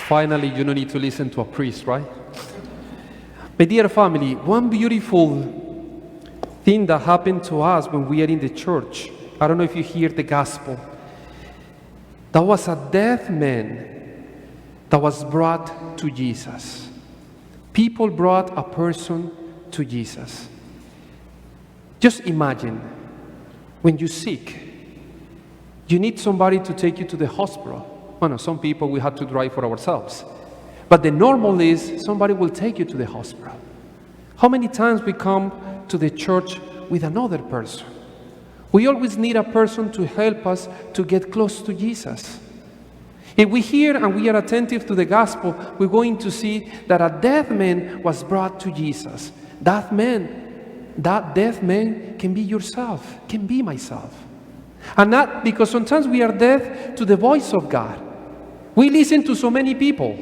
Finally, you don't need to listen to a priest, right? My dear family, one beautiful thing that happened to us when we are in the church, I don't know if you hear the gospel, that was a dead man that was brought to Jesus. People brought a person to Jesus. Just imagine, when you're sick, you need somebody to take you to the hospital. Well, no, some people we have to drive for ourselves. But the normal is somebody will take you to the hospital. How many times we come to the church with another person? We always need a person to help us to get close to Jesus. If we hear and we are attentive to the gospel, we're going to see that a dead man was brought to Jesus. That dead man can be yourself, can be myself. And not because sometimes we are deaf to the voice of God. We listen to so many people.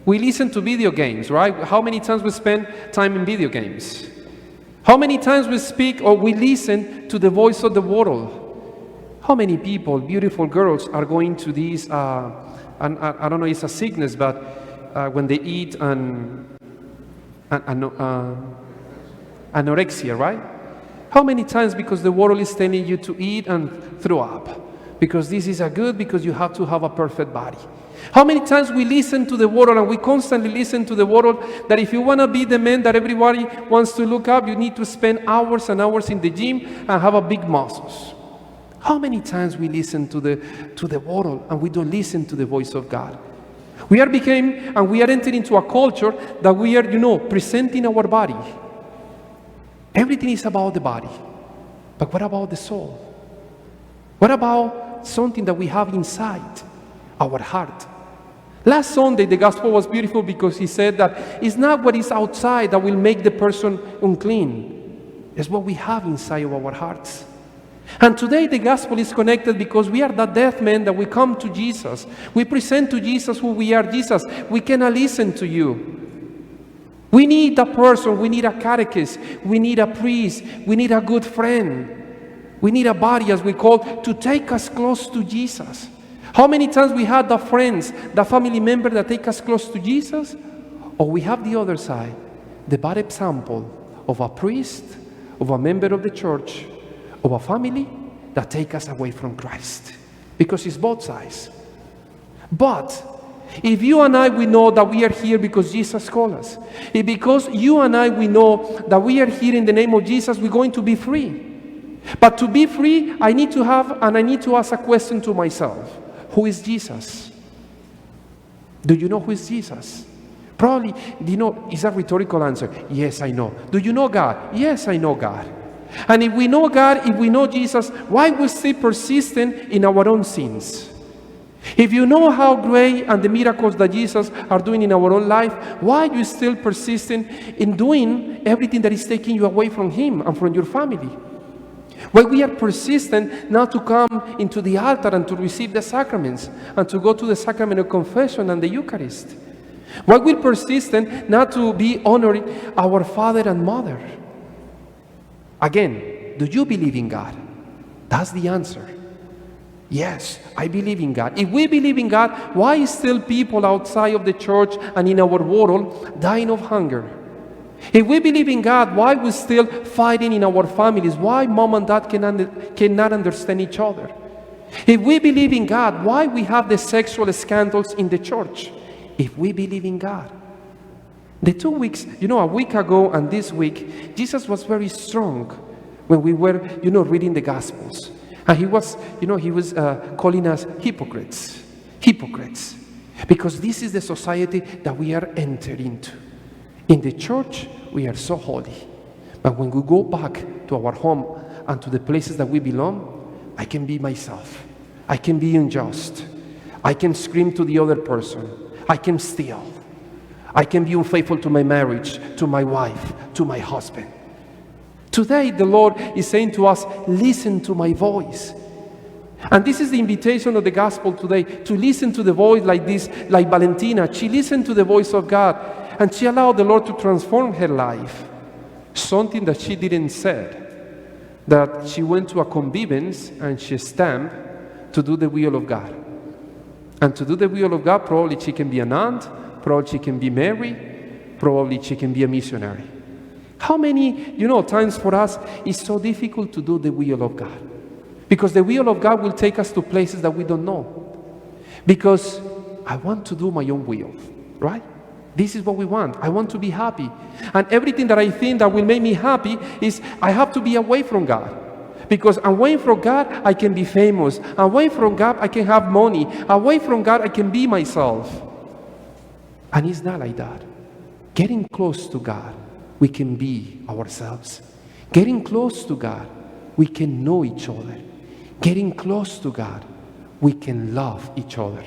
We listen to video games, right? How many times we spend time in video games? How many times we speak or we listen to the voice of the world? How many people, beautiful girls, are going to these, and I don't know, it's a sickness, but when they eat anorexia, right? How many times because the world is telling you to eat and throw up? Because this is a good, because you have to have a perfect body. How many times we listen to the world and we constantly listen to the world that if you want to be the man that everybody wants to look up, you need to spend hours and hours in the gym and have a big muscles. How many times we listen to the world and we don't listen to the voice of God? We are entering into a culture that we are, presenting our body. Everything is about the body. But what about the soul? What about something that we have inside our heart? Last Sunday, the gospel was beautiful because he said that it's not what is outside that will make the person unclean. It's what we have inside of our hearts. And today the gospel is connected because we are that deaf man that we come to Jesus. We present to Jesus who we are. Jesus, we cannot listen to you. We need a person, we need a catechist, we need a priest, we need a good friend. We need a body, as we call, to take us close to Jesus. How many times we had the friends, the family member that take us close to Jesus? Or we have the other side, the bad example of a priest, of a member of the church, of a family that take us away from Christ. Because it's both sides. But if you and I, we know that we are here because Jesus called us. If because you and I, we know that we are here in the name of Jesus, we're going to be free. But to be free, I need to ask a question to myself. Who is Jesus? Do you know who is Jesus? Probably, it's a rhetorical answer. Yes, I know. Do you know God? Yes, I know God. And if we know God, if we know Jesus, why we still persistent in our own sins? If you know how great and the miracles that Jesus are doing in our own life, why are you still persistent in doing everything that is taking you away from Him and from your family? Why we are persistent not to come into the altar and to receive the sacraments and to go to the sacrament of confession and the Eucharist? Why we are persistent not to be honoring our father and mother? Again, do you believe in God? That's the answer. Yes, I believe in God. If we believe in God, why is still people outside of the church and in our world dying of hunger? If we believe in God, why we still fighting in our families? Why mom and dad cannot understand each other? If we believe in God, why we have the sexual scandals in the church? If we believe in God. The 2 weeks, a week ago and this week, Jesus was very strong when we were, reading the Gospels. And he was calling us hypocrites. Hypocrites. Because this is the society that we are entering into. In the church, we are so holy. But when we go back to our home and to the places that we belong, I can be myself. I can be unjust. I can scream to the other person. I can steal. I can be unfaithful to my marriage, to my wife, to my husband. Today, the Lord is saying to us, listen to my voice. And this is the invitation of the gospel today, to listen to the voice like this, like Valentina. She listened to the voice of God, and she allowed the Lord to transform her life. Something that she didn't say, that she went to a convivence and she stamped to do the will of God. And to do the will of God, probably she can be an aunt, probably she can be married, probably she can be a missionary. How many, times for us it's so difficult to do the will of God? Because the will of God will take us to places that we don't know. Because I want to do my own will, right? This is what we want. I want to be happy. And everything that I think that will make me happy is I have to be away from God. Because away from God, I can be famous. Away from God, I can have money. Away from God, I can be myself. And it's not like that. Getting close to God, we can be ourselves. Getting close to God, we can know each other. Getting close to God, we can love each other.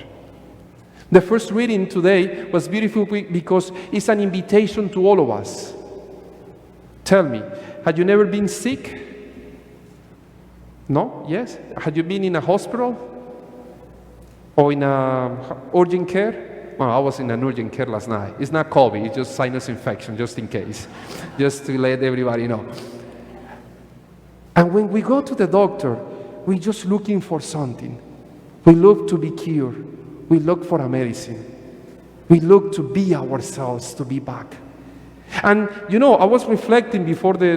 The first reading today was beautiful because it's an invitation to all of us. Tell me, had you never been sick? No? Yes? Had you been in a hospital? Or in a urgent care? Well, I was in an urgent care last night. It's not COVID, it's just sinus infection, just in case. Just to let everybody know. And when we go to the doctor, we're just looking for something. We look to be cured. We look for a medicine. We look to be ourselves, to be back. And I was reflecting before the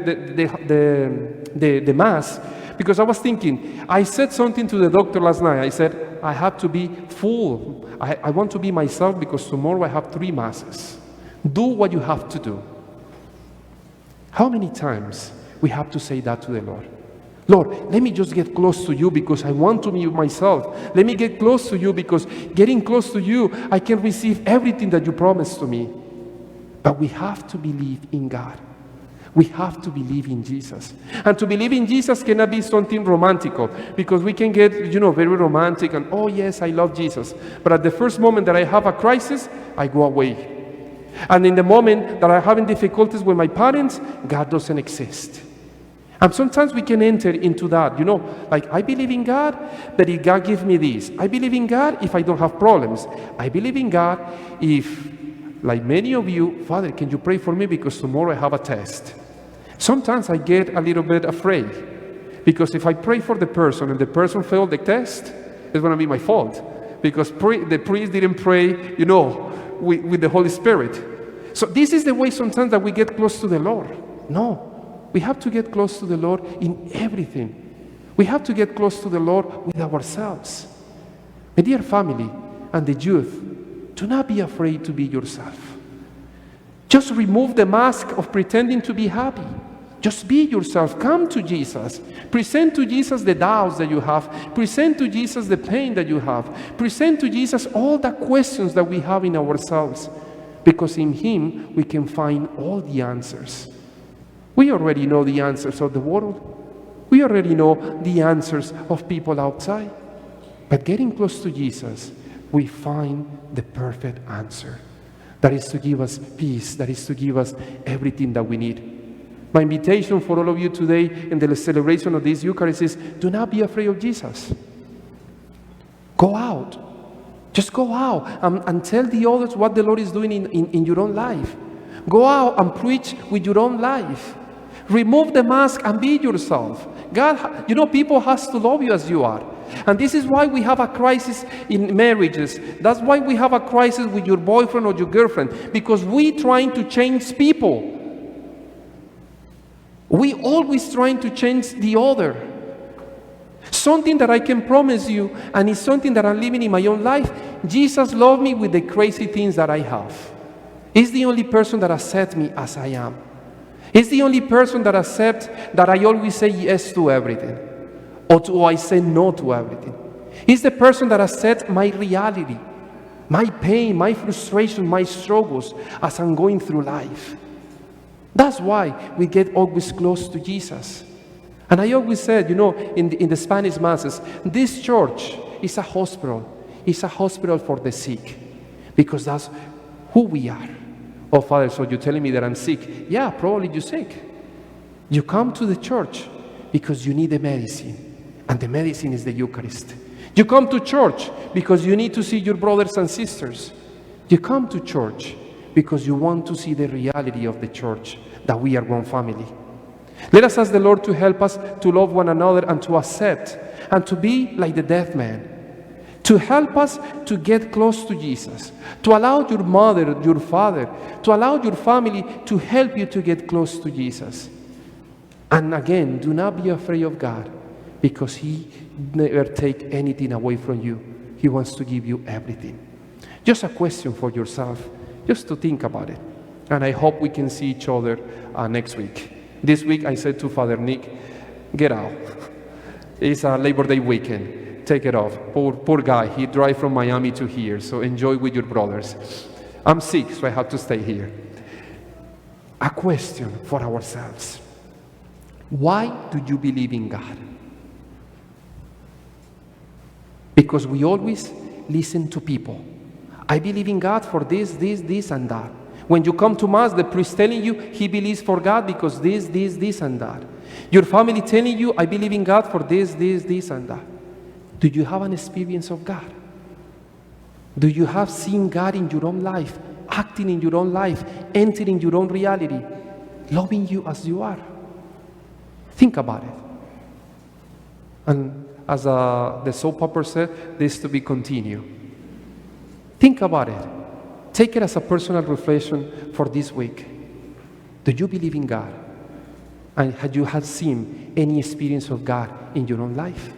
Mass, because I was thinking, I said something to the doctor last night. I said, I have to be full. I want to be myself because tomorrow I have 3 Masses. Do what you have to do. How many times we have to say that to the Lord? Lord, let me just get close to you because I want to be myself. Let me get close to you because getting close to you, I can receive everything that you promised to me. But we have to believe in God. We have to believe in Jesus. And to believe in Jesus cannot be something romantical, because we can get, very romantic and, oh yes, I love Jesus. But at the first moment that I have a crisis, I go away. And in the moment that I'm having difficulties with my parents, God doesn't exist. And sometimes we can enter into that, like I believe in God, but if God gives me this. I believe in God if I don't have problems. I believe in God if, like many of you, Father, can you pray for me because tomorrow I have a test. Sometimes I get a little bit afraid, because if I pray for the person and the person failed the test, it's going to be my fault, because the priest didn't pray, with the Holy Spirit. So this is the way sometimes that we get close to the Lord. No. We have to get close to the Lord in everything. We have to get close to the Lord with ourselves. My dear family and the youth, do not be afraid to be yourself. Just remove the mask of pretending to be happy. Just be yourself. Come to Jesus. Present to Jesus the doubts that you have. Present to Jesus the pain that you have. Present to Jesus all the questions that we have in ourselves. Because in Him we can find all the answers. We already know the answers of the world. We already know the answers of people outside. But getting close to Jesus, we find the perfect answer. That is to give us peace. That is to give us everything that we need. My invitation for all of you today in the celebration of this Eucharist is, do not be afraid of Jesus. Go out. Just go out and tell the others what the Lord is doing in your own life. Go out and preach with your own life. Remove the mask and be yourself. God, people has to love you as you are. And this is why we have a crisis in marriages. That's why we have a crisis with your boyfriend or your girlfriend. Because we trying to change people. We always trying to change the other. Something that I can promise you, and it's something that I'm living in my own life. Jesus loved me with the crazy things that I have. He's the only person that accepts me as I am. He's the only person that accepts that I always say yes to everything, or I say no to everything. He's the person that accepts my reality, my pain, my frustration, my struggles as I'm going through life. That's why we get always close to Jesus. And I always said, in the Spanish Masses, this church is a hospital. It's a hospital for the sick, because that's who we are. Oh, Father, so you're telling me that I'm sick? Yeah, probably you're sick. You come to the church because you need the medicine, and the medicine is the Eucharist. You come to church because you need to see your brothers and sisters. You come to church because you want to see the reality of the church, that we are one family. Let us ask the Lord to help us to love one another and to accept and to be like the deaf man, to help us to get close to Jesus, to allow your mother, your father, to allow your family to help you to get close to Jesus. And again, do not be afraid of God, because He never takes anything away from you. He wants to give you everything. Just a question for yourself, just to think about it. And I hope we can see each other next week. This week I said to Father Nick, get out. It's a Labor Day weekend. Take it off. Poor guy, he drive from Miami to here, so enjoy with your brothers. I'm sick, so I have to stay here. A question for ourselves. Why do you believe in God? Because we always listen to people. I believe in God for this, and that. When you come to Mass, the priest telling you he believes for God because this, and that. Your family telling you, I believe in God for this, and that. Do you have an experience of God? Do you have seen God in your own life, acting in your own life, entering your own reality, loving you as you are? Think about it. And as the soap opera said, this to be continued. Think about it. Take it as a personal reflection for this week. Do you believe in God? And have you seen any experience of God in your own life?